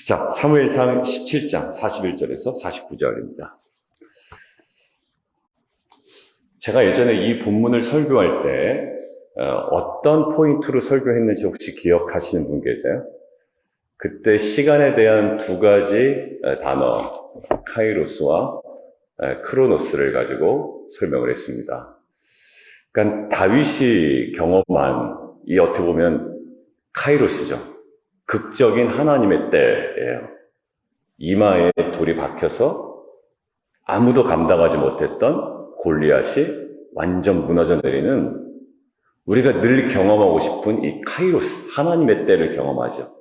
자, 사무엘상 17장 41절에서 49절입니다. 제가 예전에 이 본문을 설교할 때 어떤 포인트로 설교했는지 혹시 기억하시는 분 계세요? 그때 시간에 대한 두 가지 단어, 카이로스와 크로노스를 가지고 설명을 했습니다. 그러니까 다윗이 경험한 이 어떻게 보면 카이로스죠. 극적인 하나님의 때예요. 이마에 돌이 박혀서 아무도 감당하지 못했던 골리앗이 완전 무너져 내리는 우리가 늘 경험하고 싶은 이 카이로스, 하나님의 때를 경험하죠.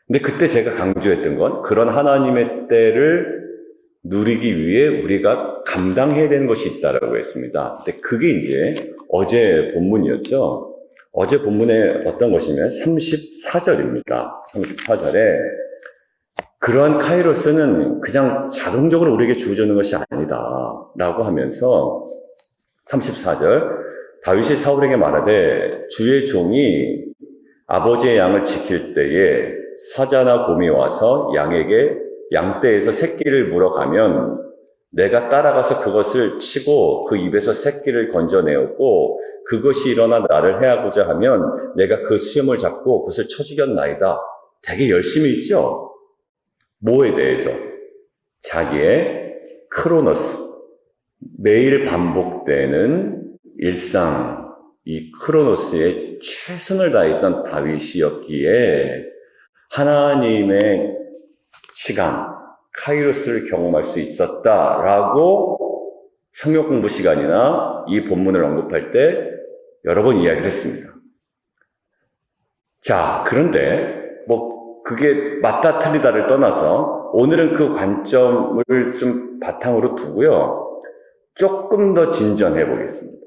근데 그때 제가 강조했던 건 그런 하나님의 때를 누리기 위해 우리가 감당해야 되는 것이 있다라고 했습니다. 근데 그게 이제 어제 본문이었죠. 어제 본문에 어떤 것이냐면 34절입니다. 34절에 그러한 카이로스는 그냥 자동적으로 우리에게 주어지는 것이 아니다 라고 하면서 34절 다윗이 사울에게 말하되 주의 종이 아버지의 양을 지킬 때에 사자나 곰이 와서 양에게 양떼에서 새끼를 물어가면 내가 따라가서 그것을 치고 그 입에서 새끼를 건져내었고 그것이 일어나 나를 해하고자 하면 내가 그 수염을 잡고 그것을 쳐 죽였나이다. 되게 열심히 있죠? 뭐에 대해서? 자기의 크로노스, 매일 반복되는 일상, 이 크로노스에 최선을 다했던 다윗이었기에 하나님의 시간, 카이로스를 경험할 수 있었다라고 성경 공부 시간이나 이 본문을 언급할 때 여러 번 이야기를 했습니다. 자, 그런데 그게 맞다 틀리다를 떠나서 오늘은 그 관점을 좀 바탕으로 두고요. 조금 더 진전해 보겠습니다.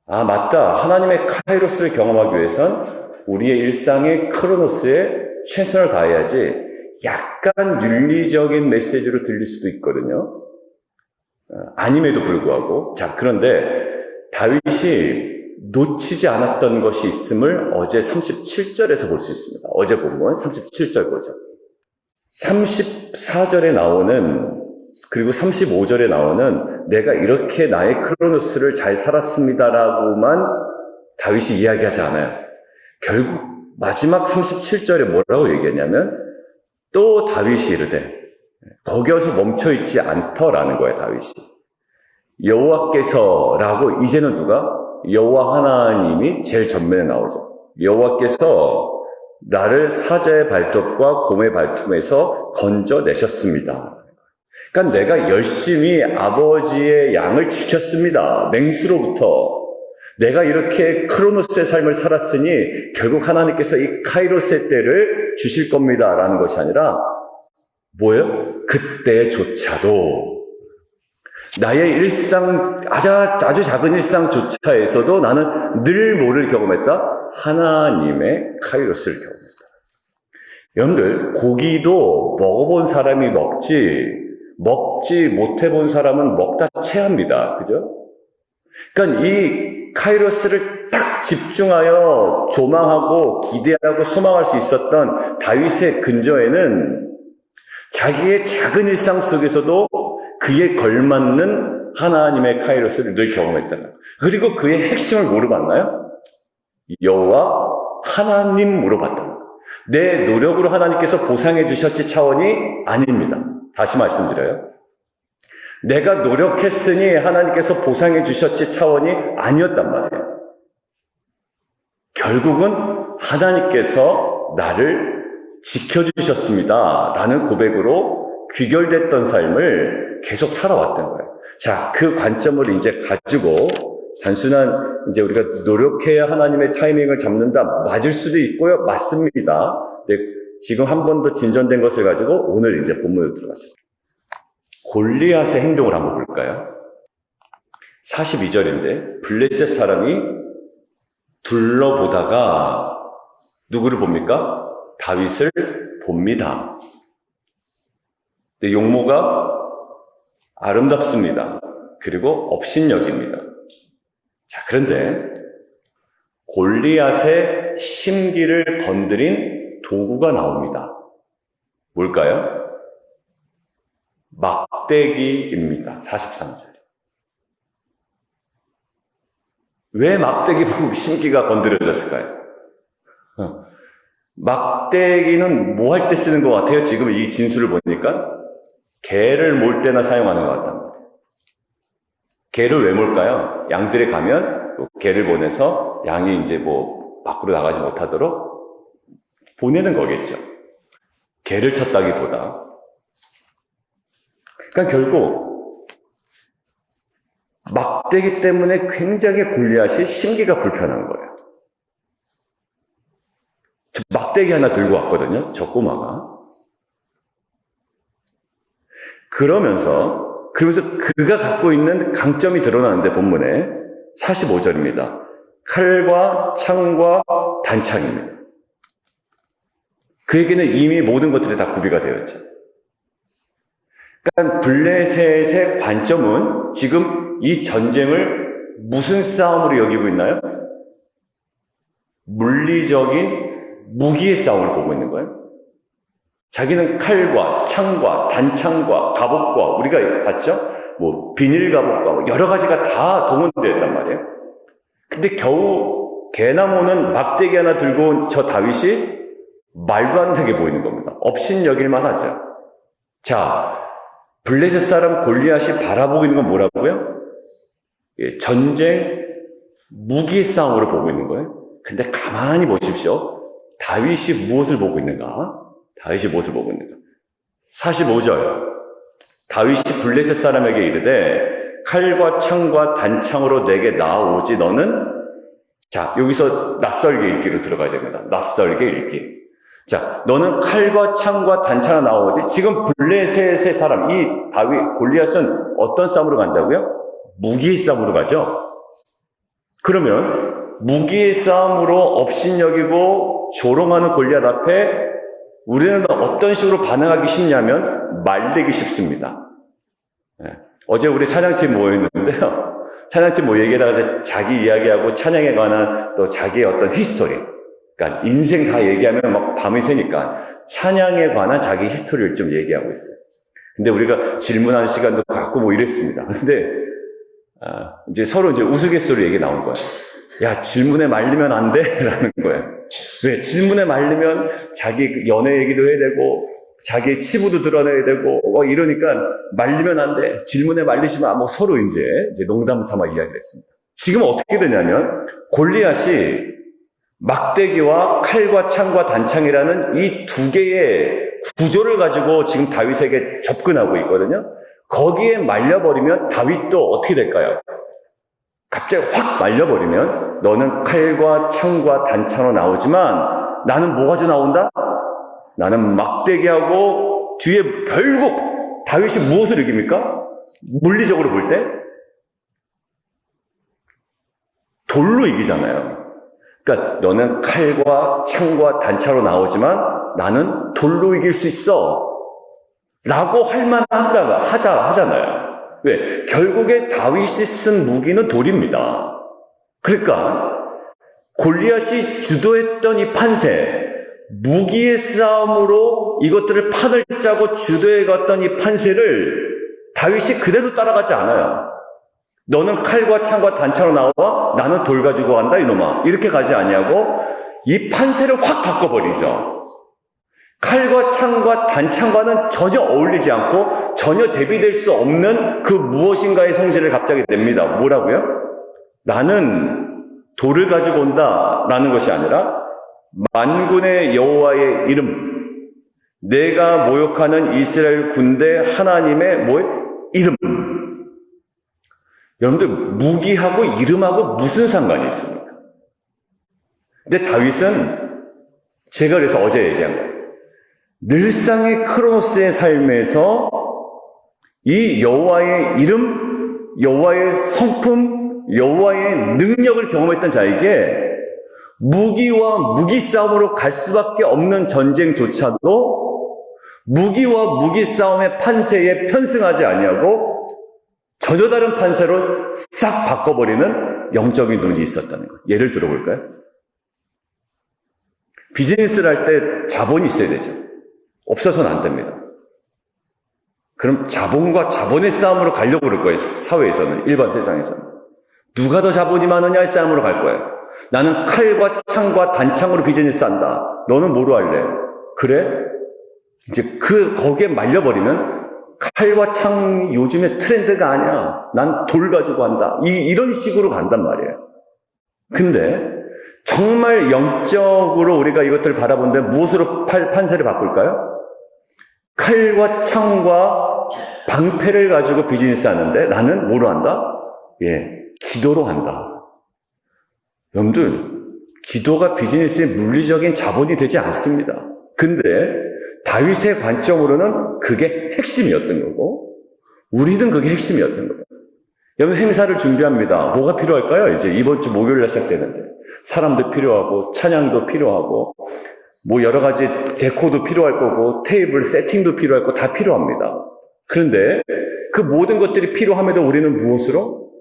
아, 맞다. 하나님의 카이로스를 경험하기 위해선 우리의 일상의 크로노스에 최선을 다해야지 약간 윤리적인 메시지로 들릴 수도 있거든요. 아님에도 불구하고. 자, 그런데 다윗이 놓치지 않았던 것이 있음을 어제 37절에서 볼 수 있습니다. 어제 본문 37절 보죠. 34절에 나오는 그리고 35절에 나오는 내가 이렇게 나의 크로노스를 잘 살았습니다라고만 다윗이 이야기하지 않아요. 결국 마지막 37절에 뭐라고 얘기했냐면 또 다윗이 이르되 거기서 멈춰있지 않더라는 거예요. 다윗이 여호와께서라고 이제는 누가? 여호와 하나님이 제일 전면에 나오죠. 여호와께서 나를 사자의 발톱과 곰의 발톱에서 건져내셨습니다. 그러니까 내가 열심히 아버지의 양을 지켰습니다. 맹수로부터. 내가 이렇게 크로노스의 삶을 살았으니 결국 하나님께서 이 카이로스의 때를 주실 겁니다. 라는 것이 아니라 뭐예요? 그때조차도 나의 일상, 아주 작은 일상조차에서도 나는 늘 뭐를 경험했다? 하나님의 카이로스를 경험했다. 여러분들, 고기도 먹어본 사람이 먹지 못해본 사람은 먹다 체합니다. 그죠? 그러니까 이 카이로스를 딱 집중하여 조망하고 기대하고 소망할 수 있었던 다윗의 근저에는 자기의 작은 일상 속에서도 그에 걸맞는 하나님의 카이로스를 늘 경험했다는. 그리고 그의 핵심을 뭐로 봤나요? 여호와 하나님으로 봤다. 내 노력으로 하나님께서 보상해 주셨지 차원이 아닙니다. 다시 말씀드려요. 내가 노력했으니 하나님께서 보상해 주셨지 차원이 아니었단 말이에요. 결국은 하나님께서 나를 지켜주셨습니다. 라는 고백으로 귀결됐던 삶을 계속 살아왔던 거예요. 자, 그 관점을 이제 가지고 단순한 이제 우리가 노력해야 하나님의 타이밍을 잡는다. 맞을 수도 있고요. 맞습니다. 근데 지금 한 번 더 진전된 것을 가지고 오늘 이제 본문으로 들어가죠. 골리앗의 행동을 한번 볼까요? 42절인데 블레셋 사람이 둘러보다가 누구를 봅니까? 다윗을 봅니다. 근데 용모가 아름답습니다. 그리고 업신여깁니다. 자, 그런데 골리앗의 심기를 건드린 도구가 나옵니다. 뭘까요? 막대기입니다. 43절. 왜 막대기 보고 심기가 건드려졌을까요? 막대기는 뭐 할 때 쓰는 것 같아요? 지금 이 진술을 보니까 개를 몰 때나 사용하는 것 같단 말이에요. 개를 왜 몰까요? 양들에 가면 개를 보내서 양이 이제 뭐 밖으로 나가지 못하도록 보내는 거겠죠. 개를 쳤다기보다. 그러니까 결국 막대기 때문에 굉장히 골리앗이 심기가 불편한 거예요. 저 막대기 하나 들고 왔거든요. 저 꼬마가. 그러면서 그가 갖고 있는 강점이 드러나는데 본문에 45절입니다. 칼과 창과 단창입니다. 그에게는 이미 모든 것들이 다 구비가 되었죠. 그러니까 블레셋의 관점은 지금 이 전쟁을 무슨 싸움으로 여기고 있나요? 물리적인 무기의 싸움을 보고 있는 거예요. 자기는 칼과 창과 단창과 갑옷과 우리가 봤죠? 뭐 비닐 갑옷과 여러 가지가 다 동원되어 있단 말이에요. 근데 겨우 개나무는 막대기 하나 들고 온 저 다윗이 말도 안 되게 보이는 겁니다. 업신여길만 하죠. 자, 블레셋 사람 골리앗이 바라보고 있는 건 뭐라고요? 예, 전쟁 무기 싸움으로 보고 있는 거예요. 근데 가만히 보십시오. 다윗이 무엇을 보고 있는가? 다윗이 무엇을 보고 있는가? 45절. 다윗이 블레셋 사람에게 이르되 칼과 창과 단창으로 내게 나아오지 너는? 자, 여기서 낯설게 읽기로 들어가야 됩니다. 낯설게 읽기. 자, 너는 칼과 창과 단창으로 나오지? 지금 블레셋의 사람, 이 다윗, 골리앗은 어떤 싸움으로 간다고요? 무기의 싸움으로 가죠? 그러면 무기의 싸움으로 업신여기고 조롱하는 골리앗 앞에 우리는 어떤 식으로 반응하기 쉽냐면 말리기 쉽습니다. 네. 어제 우리 찬양팀 모였는데요. 찬양팀 얘기하다가 자기 이야기하고 찬양에 관한 또 자기의 어떤 히스토리, 그러니까 인생 다 얘기하면 막 밤이 새니까 찬양에 관한 자기 히스토리를 좀 얘기하고 있어요. 근데 우리가 질문하는 시간도 갖고 뭐 이랬습니다. 근데 이제 서로 이제 우스갯소리 얘기 나온 거예요. 야, 질문에 말리면 안 돼? 라는 거예요. 왜? 질문에 말리면 자기 연애 얘기도 해야 되고, 자기의 치부도 드러내야 되고, 이러니까 말리면 안 돼. 질문에 말리시면 뭐 서로 이제 농담 삼아 이야기를 했습니다. 지금 어떻게 되냐면, 골리앗이 막대기와 칼과 창과 단창이라는 이 두 개의 구조를 가지고 지금 다윗에게 접근하고 있거든요. 거기에 말려버리면 다윗도 어떻게 될까요? 갑자기 확 말려버리면 너는 칼과 창과 단창으로 나오지만 나는 뭐 가지고 나온다? 나는 막대기하고 뒤에 결국 다윗이 무엇을 이깁니까? 물리적으로 볼 때? 돌로 이기잖아요. 그러니까 너는 칼과 창과 단창으로 나오지만 나는 돌로 이길 수 있어 라고 할 만한다 하잖아요. 왜? 결국에 다윗이 쓴 무기는 돌입니다. 그러니까 골리앗이 주도했던 이 판세, 무기의 싸움으로 이것들을 판을 짜고 주도해갔던 이 판세를 다윗이 그대로 따라가지 않아요. 너는 칼과 창과 단창으로 나와 나는 돌 가지고 간다 이놈아, 이렇게 가지 아니하고 이 판세를 확 바꿔버리죠. 칼과 창과 단창과는 전혀 어울리지 않고 전혀 대비될 수 없는 그 무엇인가의 성질을 갑자기 냅니다. 뭐라고요? 나는 돌을 가지고 온다 라는 것이 아니라 만군의 여호와의 이름, 내가 모욕하는 이스라엘 군대 하나님의 이름. 여러분들, 무기하고 이름하고 무슨 상관이 있습니까? 근데 다윗은 제가 그래서 어제 얘기한 거예요. 늘상의 크로노스의 삶에서 이 여호와의 이름, 여호와의 성품, 여호와의 능력을 경험했던 자에게 무기와 무기 싸움으로 갈 수밖에 없는 전쟁조차도 무기와 무기 싸움의 판세에 편승하지 아니하고 전혀 다른 판세로 싹 바꿔버리는 영적인 눈이 있었다는 거예요. 예를 들어볼까요? 비즈니스를 할 때 자본이 있어야 되죠. 없어서는 안 됩니다. 그럼 자본과 자본의 싸움으로 가려고 그럴 거예요. 사회에서는, 일반 세상에서는. 누가 더 자본이 많으냐의 싸움으로 갈 거예요. 나는 칼과 창과 단창으로 비즈니스 한다. 너는 뭐로 할래? 그래? 이제 거기에 말려버리면 칼과 창 요즘에 트렌드가 아니야. 난 돌 가지고 한다. 이런 식으로 간단 말이에요. 근데 정말 영적으로 우리가 이것들을 바라보는데 무엇으로 판세를 바꿀까요? 칼과 창과 방패를 가지고 비즈니스 하는데 나는 뭐로 한다? 기도로 한다. 여러분들, 기도가 비즈니스의 물리적인 자본이 되지 않습니다. 근데 다윗의 관점으로는 그게 핵심이었던 거고 우리는 그게 핵심이었던 거예요. 여러분, 행사를 준비합니다. 뭐가 필요할까요? 이제 이번 주 목요일날 시작되는데 사람도 필요하고 찬양도 필요하고 뭐 여러 가지 데코도 필요할 거고 테이블 세팅도 필요할 거 다 필요합니다. 그런데 그 모든 것들이 필요함에도 우리는 무엇으로?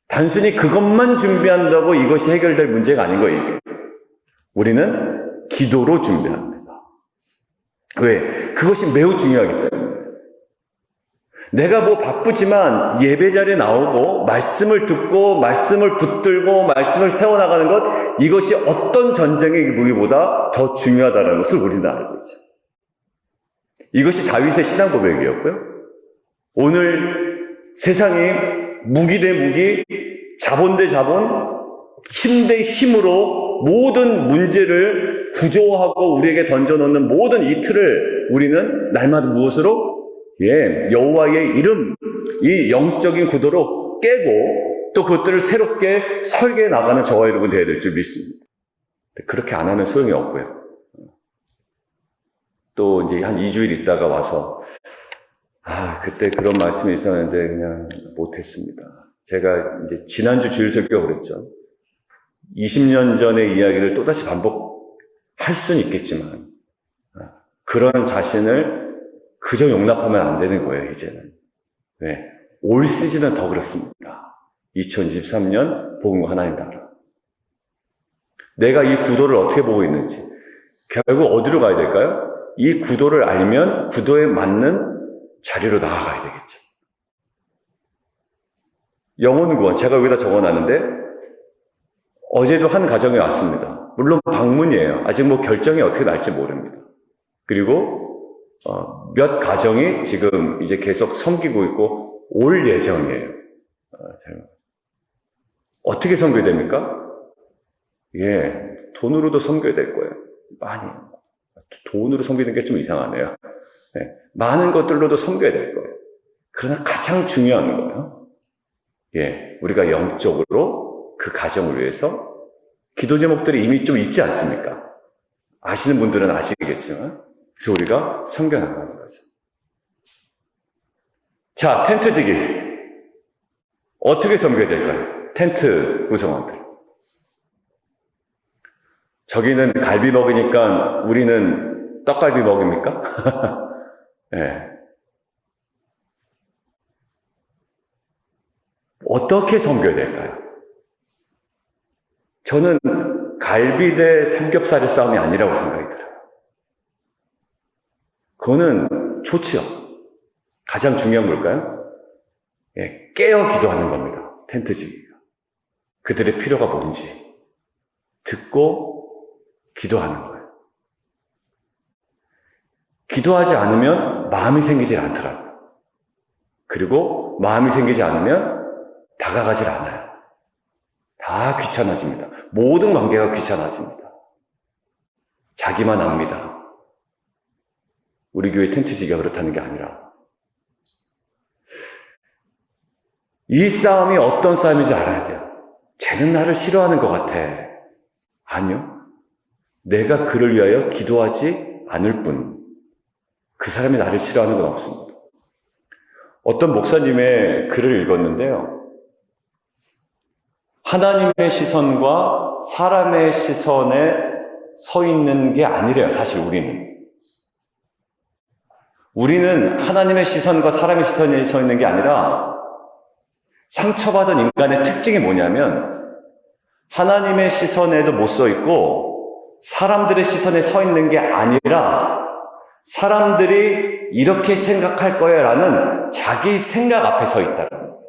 단순히 그것만 준비한다고 이것이 해결될 문제가 아닌 거예요, 이게. 우리는 기도로 준비합니다. 왜? 그것이 매우 중요하기 때문에. 내가 뭐 바쁘지만 예배 자리에 나오고 말씀을 듣고 말씀을 붙들고 말씀을 세워나가는 것, 이것이 어떤 전쟁의 무기보다 더 중요하다는 것을 우리는 알고 있죠. 이것이 다윗의 신앙 고백이었고요. 오늘 세상이 무기 대 무기, 자본 대 자본, 힘 대 힘으로 모든 문제를 구조하고 우리에게 던져놓는 모든 이 틀을 우리는 날마다 무엇으로? 여호와의 이름, 이 영적인 구도로 깨고 또 그것들을 새롭게 설계해 나가는 저와 여러분 되어야 될 줄 믿습니다. 그렇게 안 하면 소용이 없고요. 또 이제 한 2주일 있다가 와서 그때 그런 말씀이 있었는데 그냥 못했습니다. 제가 이제 지난주 주일 설교가 그랬죠. 20년 전의 이야기를 또다시 반복할 수는 있겠지만 그런 자신을 그저 용납하면 안 되는 거예요, 이제는. 왜? 올 시즌은 더 그렇습니다. 2023년 복음과 하나님 나라. 내가 이 구도를 어떻게 보고 있는지, 결국 어디로 가야 될까요? 이 구도를 알면 구도에 맞는 자리로 나아가야 되겠죠. 영혼 구원, 제가 여기다 적어놨는데 어제도 한 가정에 왔습니다. 물론 방문이에요. 아직 뭐 결정이 어떻게 날지 모릅니다. 그리고 몇 가정이 지금 이제 계속 섬기고 있고 올 예정이에요. 어떻게 섬겨야 됩니까? 돈으로도 섬겨야 될 거예요. 많이. 돈으로 섬기는 게 좀 이상하네요. 많은 것들로도 섬겨야 될 거예요. 그러나 가장 중요한 거예요. 우리가 영적으로 그 가정을 위해서 기도 제목들이 이미 좀 있지 않습니까? 아시는 분들은 아시겠지만 그래서 우리가 섬겨나가는 거죠. 자, 텐트 지기. 어떻게 섬겨야 될까요? 텐트 구성원들. 저기는 갈비 먹으니까 우리는 떡갈비 먹입니까? 어떻게 섬겨야 될까요? 저는 갈비 대 삼겹살의 싸움이 아니라고 생각이 들어요. 그거는 좋지요. 가장 중요한 걸까요? 깨어 기도하는 겁니다. 텐트 지기가. 그들의 필요가 뭔지 듣고 기도하는 거예요. 기도하지 않으면 마음이 생기질 않더라고요. 그리고 마음이 생기지 않으면 다가가질 않아요. 다 귀찮아집니다. 모든 관계가 귀찮아집니다. 자기만 압니다. 우리 교회 텐트지기가 그렇다는 게 아니라 이 싸움이 어떤 싸움인지 알아야 돼요. 쟤는 나를 싫어하는 것 같아. 아니요. 내가 그를 위하여 기도하지 않을 뿐 그 사람이 나를 싫어하는 건 없습니다. 어떤 목사님의 글을 읽었는데요. 하나님의 시선과 사람의 시선에 서 있는 게 아니래요. 사실 우리는 하나님의 시선과 사람의 시선에 서 있는 게 아니라 상처받은 인간의 특징이 뭐냐면 하나님의 시선에도 못 서 있고 사람들의 시선에 서 있는 게 아니라 사람들이 이렇게 생각할 거야 라는 자기 생각 앞에 서 있다는 거예요.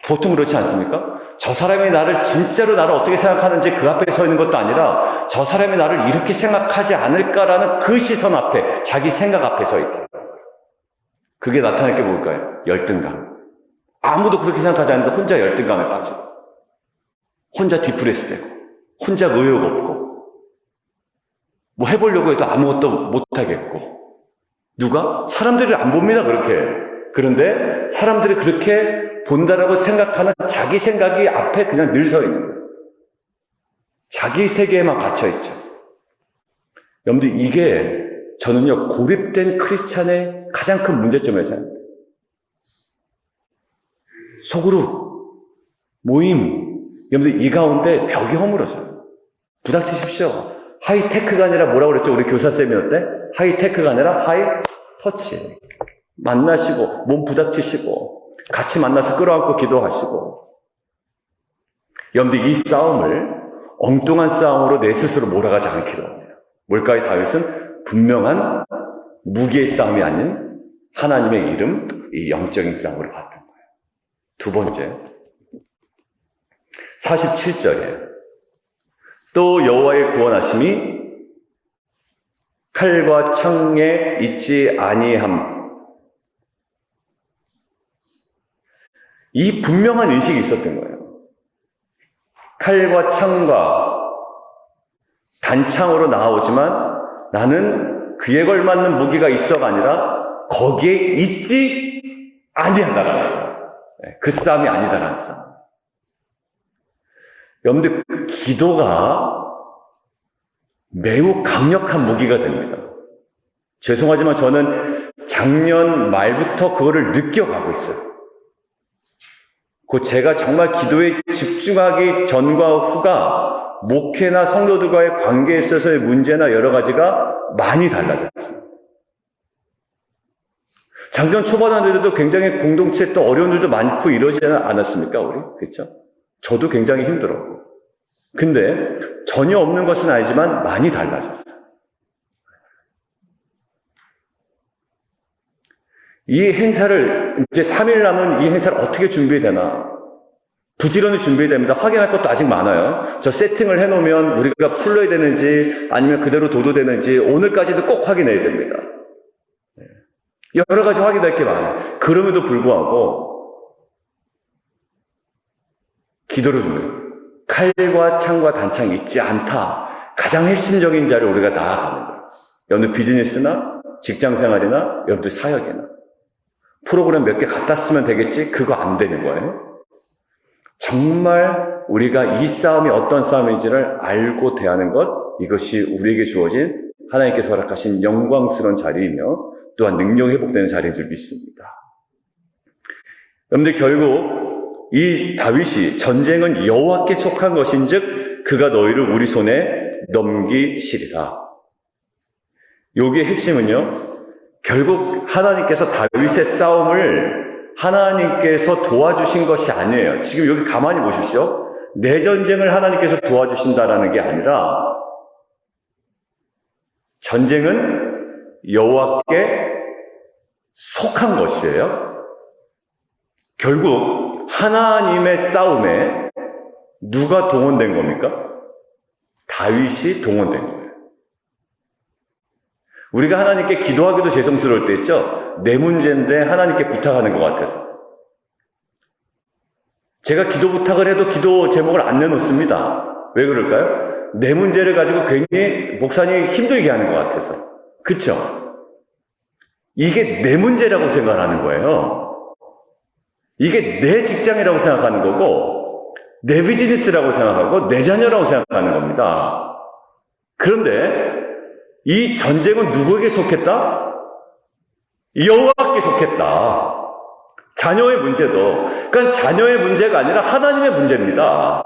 보통 그렇지 않습니까? 저 사람이 진짜로 나를 어떻게 생각하는지 그 앞에 서 있는 것도 아니라 저 사람이 나를 이렇게 생각하지 않을까라는 그 시선 앞에, 자기 생각 앞에 서 있다는 거예요. 그게 나타날 게 뭘까요? 열등감. 아무도 그렇게 생각하지 않는데 혼자 열등감에 빠지고, 혼자 디프레스 되고, 혼자 의욕 없고, 뭐 해보려고 해도 아무것도 못하겠고. 누가? 사람들이 안 봅니다, 그렇게. 그런데 사람들이 그렇게 본다라고 생각하는 자기 생각이 앞에 그냥 늘 서 있는 거예요. 자기 세계에만 갇혀있죠. 여러분들, 이게 저는요, 고립된 크리스찬의 가장 큰 문제점이라고 생각합니다. 소그룹, 모임, 여러분들 이 가운데 벽이 허물어져요. 부닥치십시오. 하이테크가 아니라 뭐라고 그랬죠? 우리 교사 세미나 때? 하이테크가 아니라 하이터치. 만나시고, 몸 부닥치시고, 같이 만나서 끌어안고 기도하시고. 여러분들 이 싸움을 엉뚱한 싸움으로 내 스스로 몰아가지 않기로 합니다. 뭘까요? 다윗은 분명한 무기의 싸움이 아닌 하나님의 이름, 이 영적인 싸움으로 봤던 거예요. 두 번째, 47절이에요. 또 여호와의 구원하심이 칼과 창에 있지 아니함. 이 분명한 인식이 있었던 거예요. 칼과 창과 단창으로 나오지만 나는 그에 걸맞는 무기가 있어가 아니라 거기에 있지 아니한다라는 거예요. 그 싸움이 아니다라는 싸움. 여러분들, 기도가 매우 강력한 무기가 됩니다. 죄송하지만 저는 작년 말부터 그거를 느껴가고 있어요. 제가 정말 기도에 집중하기 전과 후가 목회나 성도들과의 관계에 있어서의 문제나 여러 가지가 많이 달라졌어요. 작년 초반에도 굉장히 공동체 또 어려운 일도 많고 이러지 않았습니까, 우리? 그렇죠? 저도 굉장히 힘들었고. 근데 전혀 없는 것은 아니지만 많이 달라졌어요. 이 행사를, 이제 3일 남은 이 행사를 어떻게 준비해야 되나? 부지런히 준비해야 됩니다. 확인할 것도 아직 많아요. 저 세팅을 해놓으면 우리가 풀러야 되는지 아니면 그대로 도도되는지 오늘까지도 꼭 확인해야 됩니다. 여러 가지 확인할 게 많아요. 그럼에도 불구하고 기도를 줍니다. 칼과 창과 단창이 있지 않다. 가장 핵심적인 자리를 우리가 나아가는 거예요. 여러분들 비즈니스나 직장생활이나 여러분들 사역이나 프로그램 몇 개 갖다 쓰면 되겠지? 그거 안 되는 거예요. 정말 우리가 이 싸움이 어떤 싸움인지를 알고 대하는 것, 이것이 우리에게 주어진 하나님께서 허락하신 영광스러운 자리이며 또한 능력이 회복되는 자리인 줄 믿습니다. 여러분들, 결국 이 다윗이 전쟁은 여호와께 속한 것인즉 그가 너희를 우리 손에 넘기시리라. 여기의 핵심은요, 결국 하나님께서 다윗의 싸움을 하나님께서 도와주신 것이 아니에요. 지금 여기 가만히 보십시오. 내 전쟁을 하나님께서 도와주신다라는 게 아니라 전쟁은 여호와께 속한 것이에요. 결국 하나님의 싸움에 누가 동원된 겁니까? 다윗이 동원된 거예요. 우리가 하나님께 기도하기도 죄송스러울 때 있죠? 내 문제인데 하나님께 부탁하는 것 같아서. 제가 기도 부탁을 해도 기도 제목을 안 내놓습니다. 왜 그럴까요? 내 문제를 가지고 괜히 목사님이 힘들게 하는 것 같아서. 그쵸? 이게 내 문제라고 생각하는 거예요. 이게 내 직장이라고 생각하는 거고, 내 비즈니스라고 생각하고, 내 자녀라고 생각하는 겁니다. 그런데 이 전쟁은 누구에게 속했다? 여호와께 속했다. 자녀의 문제도. 그러니까 자녀의 문제가 아니라 하나님의 문제입니다.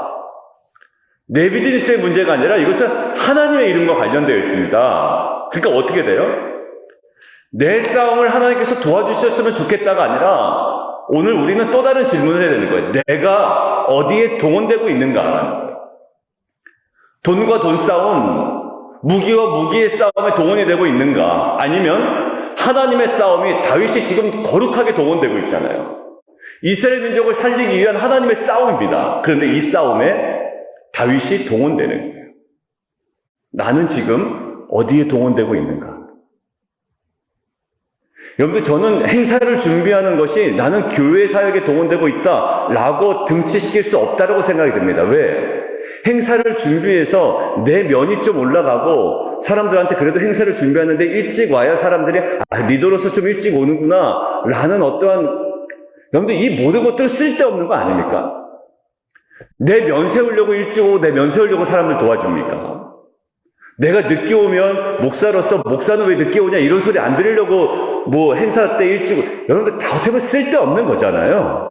내 비즈니스의 문제가 아니라 이것은 하나님의 이름과 관련되어 있습니다. 그러니까 어떻게 돼요? 내 싸움을 하나님께서 도와주셨으면 좋겠다가 아니라 오늘 우리는 또 다른 질문을 해야 되는 거예요. 내가 어디에 동원되고 있는가? 돈과 돈 싸움 무기와 무기의 싸움에 동원이 되고 있는가? 아니면 하나님의 싸움이 다윗이 지금 거룩하게 동원되고 있잖아요. 이스라엘 민족을 살리기 위한 하나님의 싸움입니다. 그런데 이 싸움에 다윗이 동원되는 거예요. 나는 지금 어디에 동원되고 있는가? 여러분들, 저는 행사를 준비하는 것이 나는 교회 사역에 동원되고 있다라고 등치시킬 수 없다고 생각이 듭니다. 왜? 행사를 준비해서 내 면이 좀 올라가고 사람들한테 그래도 행사를 준비하는데 일찍 와야 사람들이 리더로서 좀 일찍 오는구나 라는 어떠한, 여러분들 이 모든 것들은 쓸데없는 거 아닙니까? 내 면 세우려고 일찍 오고 내 면 세우려고 사람들 도와줍니까? 내가 늦게 오면 목사로서 목사는 왜 늦게 오냐 이런 소리 안 들으려고 뭐 행사 때 일찍, 여러분들 다 어떻게 보면 쓸데없는 거잖아요.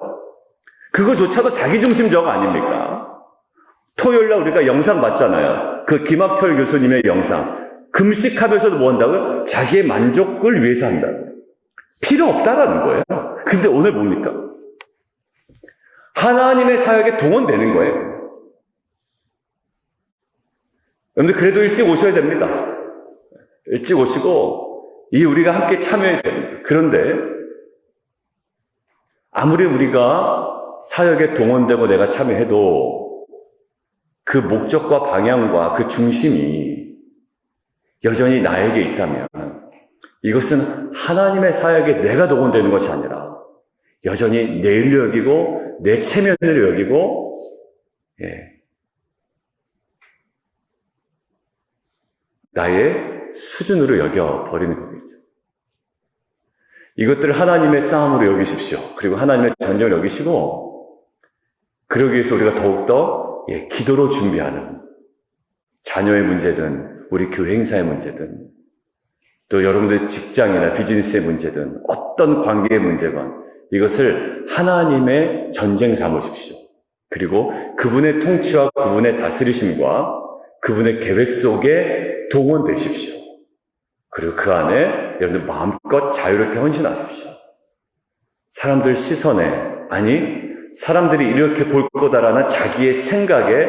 그거조차도 자기중심적 아닙니까? 토요일날 우리가 영상 봤잖아요. 그 김학철 교수님의 영상. 금식하면서도 뭐 한다고요? 자기의 만족을 위해서 한다고요. 필요 없다라는 거예요. 근데 오늘 뭡니까? 하나님의 사역에 동원되는 거예요. 여러분들 그래도 일찍 오셔야 됩니다. 일찍 오시고 이 우리가 함께 참여해야 됩니다. 그런데 아무리 우리가 사역에 동원되고 내가 참여해도 그 목적과 방향과 그 중심이 여전히 나에게 있다면 이것은 하나님의 사역에 내가 동원되는 것이 아니라 여전히 내 일로 여기고 내 체면으로 여기고 나의 수준으로 여겨버리는 거겠죠. 이것들을 하나님의 싸움으로 여기십시오. 그리고 하나님의 전쟁을 여기시고 그러기 위해서 우리가 더욱더 기도로 준비하는 자녀의 문제든 우리 교회 행사의 문제든 또 여러분들의 직장이나 비즈니스의 문제든 어떤 관계의 문제건 이것을 하나님의 전쟁 삼으십시오. 그리고 그분의 통치와 그분의 다스리심과 그분의 계획 속에 동원되십시오. 그리고 그 안에 여러분들 마음껏 자유롭게 헌신하십시오. 사람들 시선에, 아니 사람들이 이렇게 볼 거다라는 자기의 생각에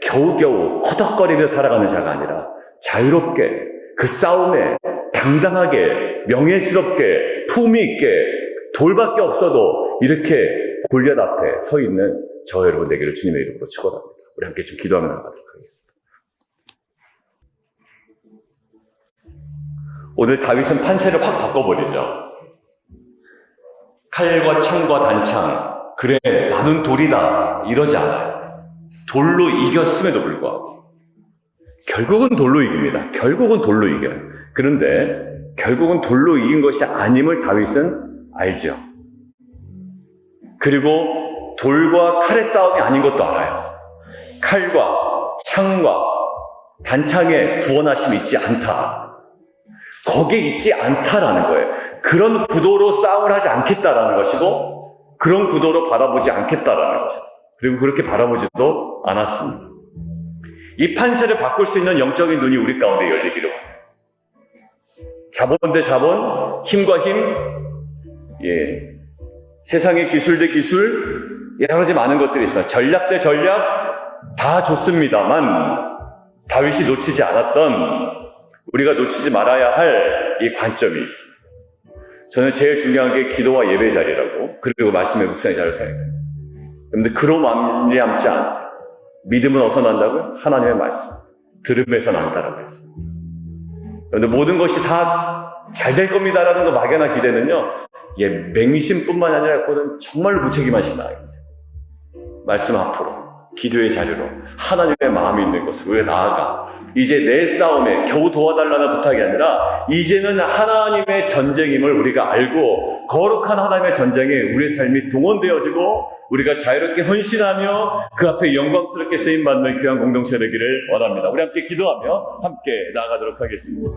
겨우겨우 허덕거리며 살아가는 자가 아니라 자유롭게 그 싸움에 당당하게 명예스럽게 품위 있게 돌밖에 없어도 이렇게 골리앗 앞에 서 있는 저 여러분 되기를 주님의 이름으로 축원합니다. 우리 함께 좀 기도하며 나가도록 하겠습니다. 오늘 다윗은 판세를 확 바꿔버리죠. 칼과 창과 단창, 그래 나는 돌이다 이러지 않아요. 돌로 이겼음에도 불구하고 결국은 돌로 이깁니다. 결국은 돌로 이겨요. 그런데 결국은 돌로 이긴 것이 아님을 다윗은 알죠. 그리고 돌과 칼의 싸움이 아닌 것도 알아요. 칼과 창과 단창에 구원하심이 있지 않다. 거기에 있지 않다라는 거예요. 그런 구도로 싸움을 하지 않겠다라는 것이고 그런 구도로 바라보지 않겠다라는 것이었어요. 그리고 그렇게 바라보지도 않았습니다. 이 판세를 바꿀 수 있는 영적인 눈이 우리 가운데 열리기를 원해요. 자본 대 자본, 힘과 힘, 세상의 기술 대 기술, 여러 가지 많은 것들이 있습니다. 전략 대 전략, 다 좋습니다만 다윗이 놓치지 않았던, 우리가 놓치지 말아야 할 이 관점이 있습니다. 저는 제일 중요한 게 기도와 예배 자리라고, 그리고 말씀의 묵상의 자리를 생각합니다. 그런데 그로 말미암지 않다. 믿음은 어디서 난다고요? 하나님의 말씀. 들음에서 난다라고 했습니다. 그런데 모든 것이 다 잘 될 겁니다라는 거 막연한 기대는요, 맹심뿐만 아니라 그거는 정말로 무책임한 신앙이었어요. 말씀 앞으로, 기도의 자리로, 하나님의 마음이 있는 것을 우리가 나아가, 이제 내 싸움에 겨우 도와달라는 부탁이 아니라 이제는 하나님의 전쟁임을 우리가 알고 거룩한 하나님의 전쟁에 우리의 삶이 동원되어지고 우리가 자유롭게 헌신하며 그 앞에 영광스럽게 쓰임받는 귀한 공동체 되기를 원합니다. 우리 함께 기도하며 함께 나아가도록 하겠습니다.